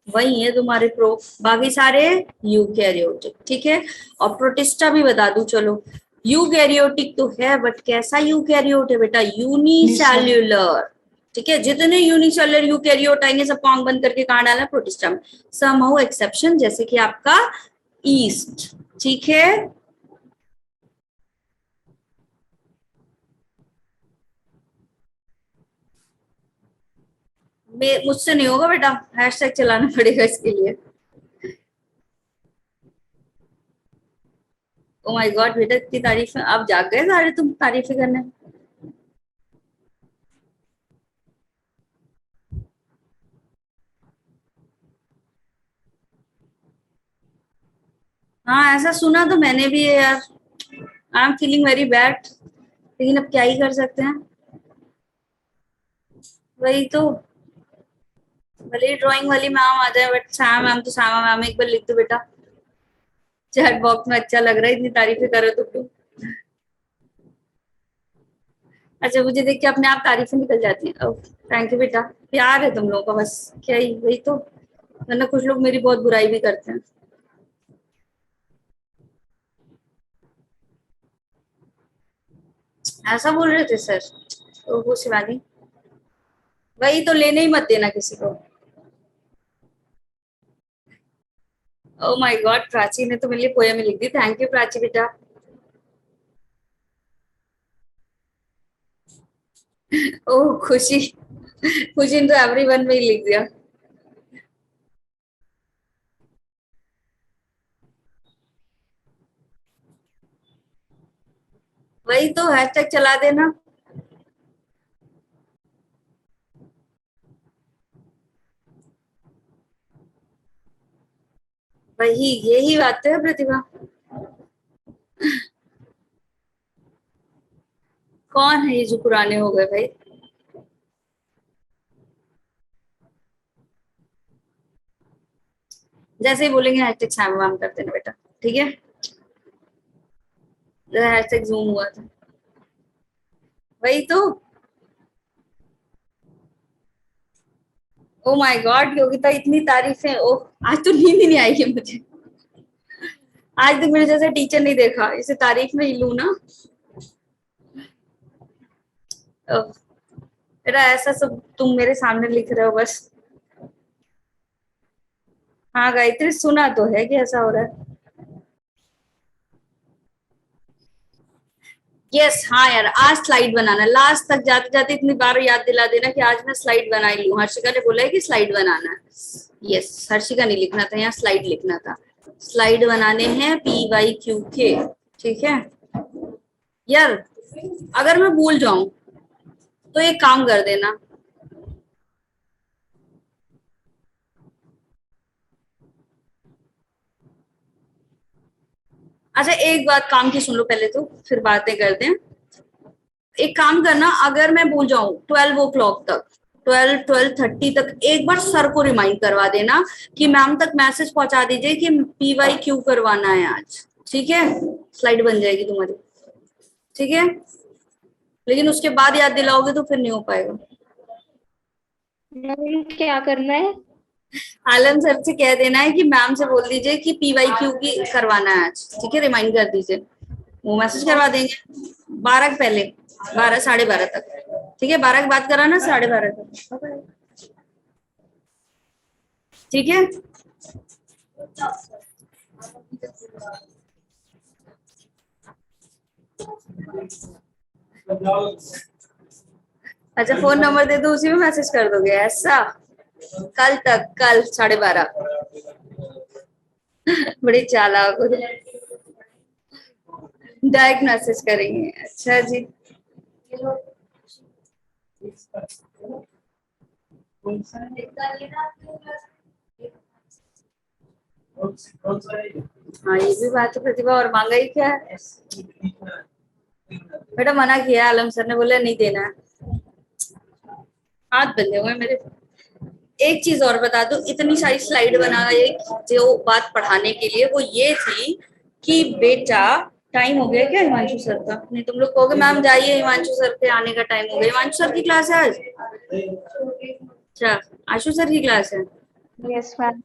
वही है तुम्हारे प्रो, बाकी सारे यूकैरियोटिक। ठीक है, और प्रोटिस्टा भी बता दूं, चलो। यूकैरियोटिक तो है, बट कैसा यूकैरियोट है बेटा, Unicellular. यूनिसेल्युलर। ठीक है, जितने यूनिसेलुलर यूकैरियोट आएंगे सबको आंख बंद करके कहाँ डालना है, प्रोटिस्टा में। समहाउ एक्सेप्शन, जैसे कि आपका ईस्ट। ठीक है, मुझसे नहीं होगा बेटा, हैशटैग चलाना पड़ेगा इसके लिए। ओ माय गॉड बेटा, इतनी तारीफ, आप जाग गए सारे तुम तारीफें करने। हाँ ऐसा सुना तो मैंने भी है यार, I am feeling very bad, लेकिन अब क्या ही कर सकते हैं। वही तो, भले ही ड्राइंग वाली मैम आ जाए, बट श्यामा मैम तो श्यामा मैम, एक बार लिख दो बेटा चैट बॉक्स में, अच्छा लग रहा है इतनी तारीफें करे तो क्यों। अच्छा, मुझे देख के अपने आप तारीफें निकल जाती हैं। थैंक यू बेटा, प्यार है तुम लोगों का बस, क्या ही, वही तो, वरना कुछ लोग मेरी बहुत बुराई भी करते हैं। ऐसा बोल रहे थे सर, ओहो शिवानी, वही तो, लेने ही मत देना किसी को। ओ माय गॉड, प्राची ने तो मेरे लिए पोयम लिख दी, थैंक यू प्राची बेटा। ओह खुशी, खुशी ने तो एवरीवन में ही लिख दिया। वही तो, हैशटैग चला देना। वही, यही बात है प्रतिभा। कौन है ये जो पुराने हो गए भाई? जैसे ही बोलेंगे हैशटैग सैम वाम कर देना बेटा, ठीक है? हैशटैग जूम हुआ था, वही तो। ओ माय गॉड योगिता, इतनी तारीफें, ओह आज तो नींद ही नहीं आएगी मुझे। आज तक मेरे जैसा टीचर नहीं देखा, इसे तारीफ में ही लू ना। ओह, बेटा ऐसा सब तुम मेरे सामने लिख रहे हो बस। हाँ गायत्री, सुना तो है कि ऐसा हो रहा है। यस हाँ यार, आज स्लाइड बनाना, लास्ट तक जाते जाते इतनी बार याद दिला देना कि आज मैं स्लाइड बना ही लूं। हर्षिका ने बोला है कि स्लाइड बनाना है। यस, हर्षिका नहीं लिखना था, यहाँ स्लाइड लिखना था। स्लाइड बनाने हैं PYQ के, ठीक है यार। अगर मैं भूल जाऊं तो एक काम कर देना। अच्छा एक बात काम की सुन लो पहले, तो फिर बातें करते हैं। एक काम करना, अगर मैं भूल जाऊं 12 o'clock तक, 12-12:30 तक एक बार सर को रिमाइंड करवा देना कि मैम तक मैसेज पहुंचा दीजिए कि PYQ करवाना है आज, ठीक है? स्लाइड बन जाएगी तुम्हारी, ठीक है? लेकिन उसके बाद याद दिलाओगे तो फिर नहीं हो पाएगा। क्या करना है? आलम सर से कह देना है कि मैम से बोल दीजिए कि PYQ की करवाना है आज, ठीक है? रिमाइंड कर दीजिए, वो मैसेज करवा देंगे 12 के पहले, 12 साढ़े 12 तक, ठीक है? 12 की बात कराना, 12:30 तक, ठीक है? अच्छा फोन नंबर दे दो, उसी में मैसेज कर दोगे ऐसा? कल तक, कल 12:30। बड़ी चालाक हो, डायरेक्ट मैसेज करेंगे। अच्छा जी, हाँ ये भी बात है प्रतिभा। और मांगा ही क्या है बेटा? मना किया आलम सर ने, बोला नहीं देना है। हाथ बंधे हुए मेरे। एक चीज और बता दूं, इतनी सारी स्लाइड बना एक जो बात पढ़ाने के लिए वो ये थी कि बेटा टाइम हो गया क्या हिमांशु सर का? नहीं तुम लोग कहोगे मैम जाइए, हिमांशु सर के आने का टाइम हो गया। हिमांशु सर की क्लास है आज? अच्छा, आशु सर की क्लास है। Yes ma'am.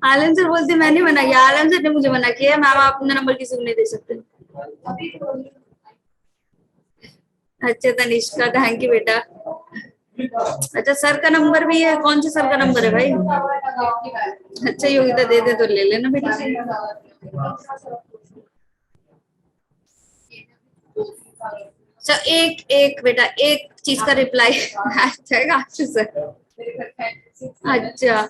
आलम सर बोलते मैंने मना किया, आलम सर ने मुझे मना किया मैम आप अपना नंबर किसी को नहीं दे सकते। अच्छा तनिष्का, थैंक यू बेटा। अच्छा सर का नंबर भी है? कौन से सर का नंबर है भाई? अच्छा योगिता दे दे तो ले लेना बेटा। अच्छा एक एक बेटा एक चीज का रिप्लाई जाएगा आशु सर। अच्छा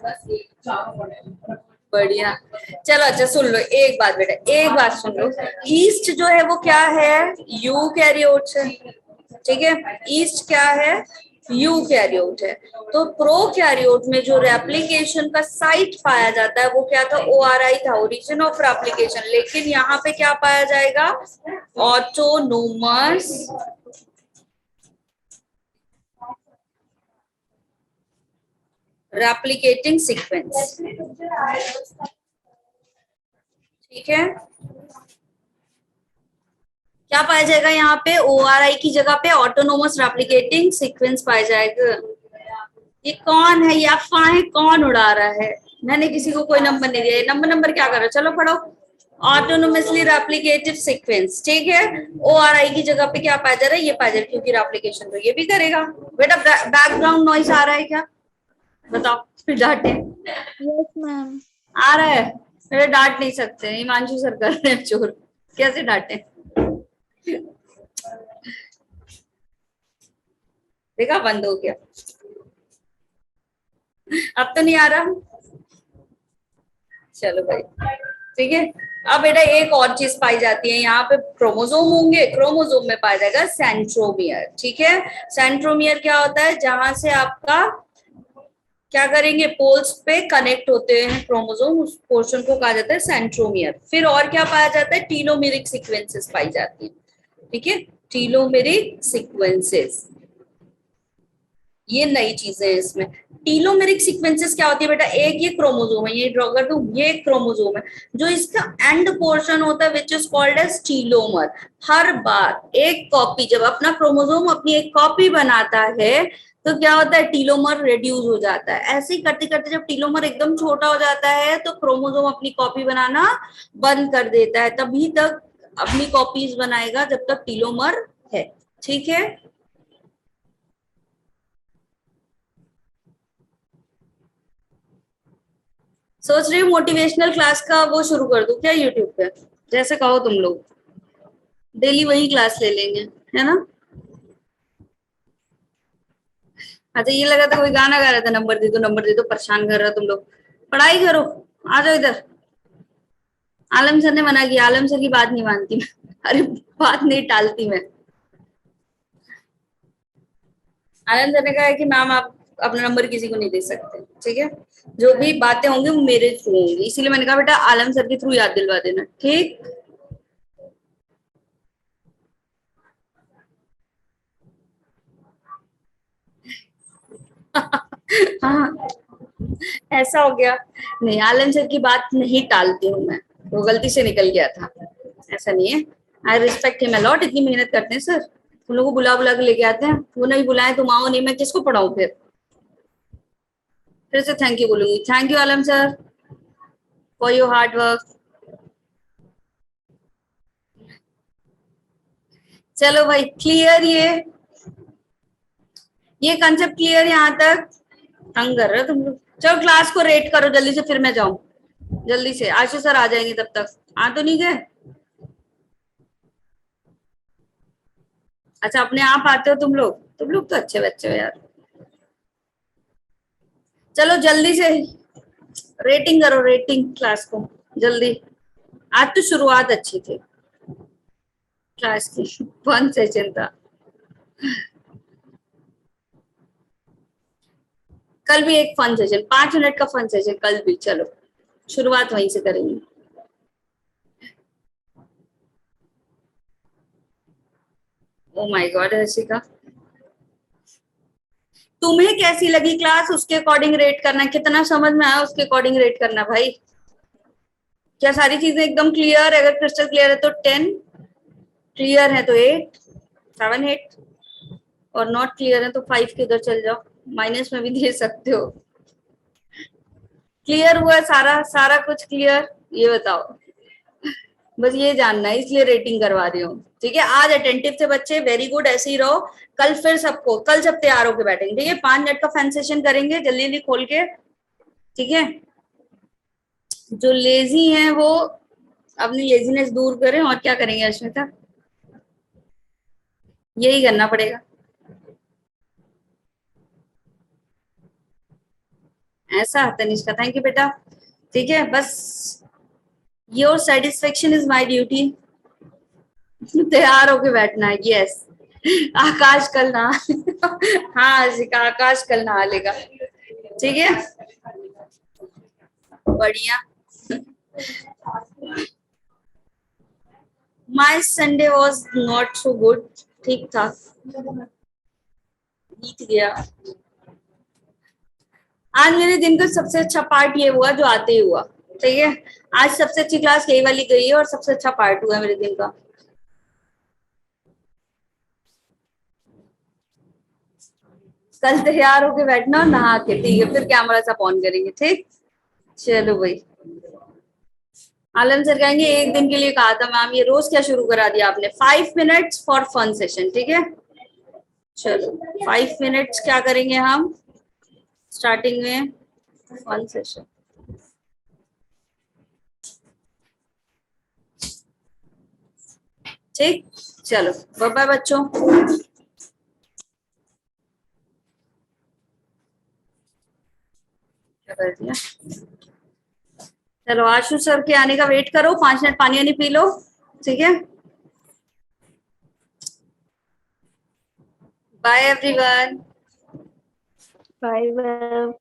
बढ़िया, चलो अच्छा सुन लो एक बात बेटा, एक बात सुन लो। ईस्ट जो है वो क्या है? यूकैरियोट्स है, ठीक है? ईस्ट क्या है? यूकैरियोट है। तो प्रोकैरियोट में जो रेप्लिकेशन का साइट पाया जाता है वो क्या था? ORI था, ओरिजिन ऑफ रेप्लिकेशन। लेकिन यहाँ पे क्या पाया जाएगा? ऑटोनोमस रेप्लिकेटिंग सीक्वेंस, ठीक है? क्या पाया जाएगा यहाँ पे? ORI की जगह पे ऑटोनोमस रेप्लिकेटिंग सीक्वेंस पाया जाएगा। ये कौन है? ये अफवाहें कौन उड़ा रहा है? मैंने किसी को कोई नंबर नहीं दिया। नंबर क्या करो, चलो पढ़ो। ऑटोनोमसली रेप्लिकेटिव सीक्वेंस, ठीक है? ORI की जगह पे क्या पाया जा रहा है? ये पाया जा रहा है, क्योंकि रेप्लिकेशन तो ये भी करेगा। बेटा बैकग्राउंड नॉइस आ रहा है क्या? बताओ फिर डांटे। Yes ma'am. आ रहा है? मेरे डांट नहीं सकते, हिमांशु सर कर रहे हैं चोर, कैसे डांटे? देखा बंद हो गया, अब तो नहीं आ रहा। चलो भाई ठीक है। अब बेटा एक और चीज पाई जाती है यहाँ पे, क्रोमोसोम होंगे, क्रोमोसोम में पाया जाएगा सेंट्रोमियर, ठीक है? सेंट्रोमियर क्या होता है? जहां से आपका क्या करेंगे, पोल्स पे कनेक्ट होते हैं क्रोमोसोम, उस पोर्शन को कहा जाता है सेंट्रोमियर। फिर और क्या पाया जाता है, टीलोमेरिक सीक्वेंसेस पाई जाती है। ठीक है, टीलोमेरिक सीक्वेंसेस, ये नई चीजें हैं इसमें। टीलोमेरिक सीक्वेंसेस क्या होती है बेटा, एक ये क्रोमोसोम है, ये ड्रॉ कर दूं, ये एक क्रोमोसोम है, जो इसका एंड पोर्शन होता है विच इज कॉल्ड एज टीलोमर। हर बार एक कॉपी, जब अपना क्रोमोसोम अपनी एक कॉपी बनाता है तो क्या होता है, टीलोमर रिड्यूस हो जाता है। ऐसे ही करते करते जब टीलोमर एकदम छोटा हो जाता है तो क्रोमोसोम अपनी कॉपी बनाना बंद कर देता है, तभी तक अपनी कॉपीज बनाएगा जब तक टीलोमर है। ठीक है, सोच रही हूँ मोटिवेशनल क्लास का वो शुरू कर दूं क्या यूट्यूब पे, जैसे कहो तुम लोग, डेली वही क्लास ले लेंगे, है ना। अच्छा, ये लगा था कोई गाना गा रहा था, नंबर दे दो नंबर दे दो, परेशान कर रहा तुम लोग, पढ़ाई करो, आ जाओ इधर। आलम सर ने मना किया, आलम सर की बात नहीं मानती मैं अरे बात नहीं टालती मैं। आलम सर ने कहा है कि मैम आप अपना नंबर किसी को नहीं दे सकते, ठीक है, जो भी बातें होंगी वो मेरे थ्रू होंगी, इसीलिए मैंने कहा बेटा आलम सर के थ्रू याद दिलवा देना, ठीक। हाँ, ऐसा हो गया। नहीं, आलम सर की बात नहीं टालती हूँ मैं, वो गलती से निकल गया था, ऐसा नहीं है। आई रिस्पेक्ट हिम अलॉट, इतनी मेहनत करते हैं सर, तुम लोग को बुला बुला के लेके आते हैं, वो नहीं बुलाए तुम आओ नहीं, मैं किसको पढ़ाऊं फिर से थैंक यू बोलूंगी, thank you Alam sir for your hard work. चलो भाई, क्लियर ये कंसेप्ट क्लियर यहाँ तक। तंग कर रहे हो तुम लोग, चलो क्लास को रेट करो जल्दी से, फिर मैं जाऊं जल्दी से, आशु सर आ जाएंगे तब तक, आ तो नहीं गए। अच्छा, अपने आप आते हो तुम लोग तो अच्छे बच्चे हो यार। चलो जल्दी से रेटिंग करो, रेटिंग क्लास को जल्दी। आज तो शुरुआत अच्छी थी क्लास की, फन सेशन था। कल भी एक फन सेशन, 5 मिनट का फन सेशन कल भी, चलो शुरुआत वहीं से करेंगे। ओ माय गॉड हर्षिका, तुम्हें कैसी लगी क्लास उसके अकॉर्डिंग रेट करना, कितना समझ में आया उसके अकॉर्डिंग रेट करना भाई। क्या सारी चीजें एकदम क्लियर, अगर क्रिस्टल क्लियर है तो 10, क्लियर है तो 8, 7, 8, और नॉट क्लियर है तो 5 के उधर चल जाओ, माइनस में भी दे सकते हो। क्लियर हुआ सारा सारा कुछ क्लियर, ये बताओ, बस ये जानना है इसलिए रेटिंग करवा रही हूँ। ठीक है, आज अटेंटिव थे बच्चे, वेरी गुड, ऐसे ही रहो। कल फिर सबको, कल सब तैयार होके बैठेंगे, ठीक है, 5 मिनट का फैन सेशन करेंगे जल्दी जल्दी खोल के, ठीक है। जो लेजी हैं वो अपनी लेजीनेस दूर करें, और क्या करेंगे अश्मिता, यही करना पड़ेगा। ऐसा तनिष्का, थैंक यू बेटा। ठीक है, बस your satisfaction is my duty, तैयार होके बैठना है, यस। आकाश कल नहा हाँ हर्षिका, आकाश कल नहा लेगा, ठीक है, बढ़िया। My Sunday was not so good, ठीक था, बीत गया। आज मेरे दिन का सबसे अच्छा पार्ट ये हुआ जो आते ही हुआ, ठीक है, आज सबसे अच्छी क्लास यही वाली गई है और सबसे अच्छा पार्ट हुआ मेरे दिन का। कल तैयार होके बैठना और नहा के, ठीक है, फिर कैमरा सब ऑन करेंगे, ठीक। चलो भाई, आलम सर कहेंगे एक दिन के लिए कहा था मैम, ये रोज क्या शुरू करा दिया आपने, 5 मिनट्स फॉर फन सेशन, ठीक है। चलो 5 मिनट्स क्या करेंगे हम स्टार्टिंग में, फन सेशन, ठीक। चलो बाय बाय बच्चों। क्या कर दिया, चलो आशु सर के आने का वेट करो, 5 मिनट पानी वानी पी लो, ठीक है। Bye everyone. Bye ma'am.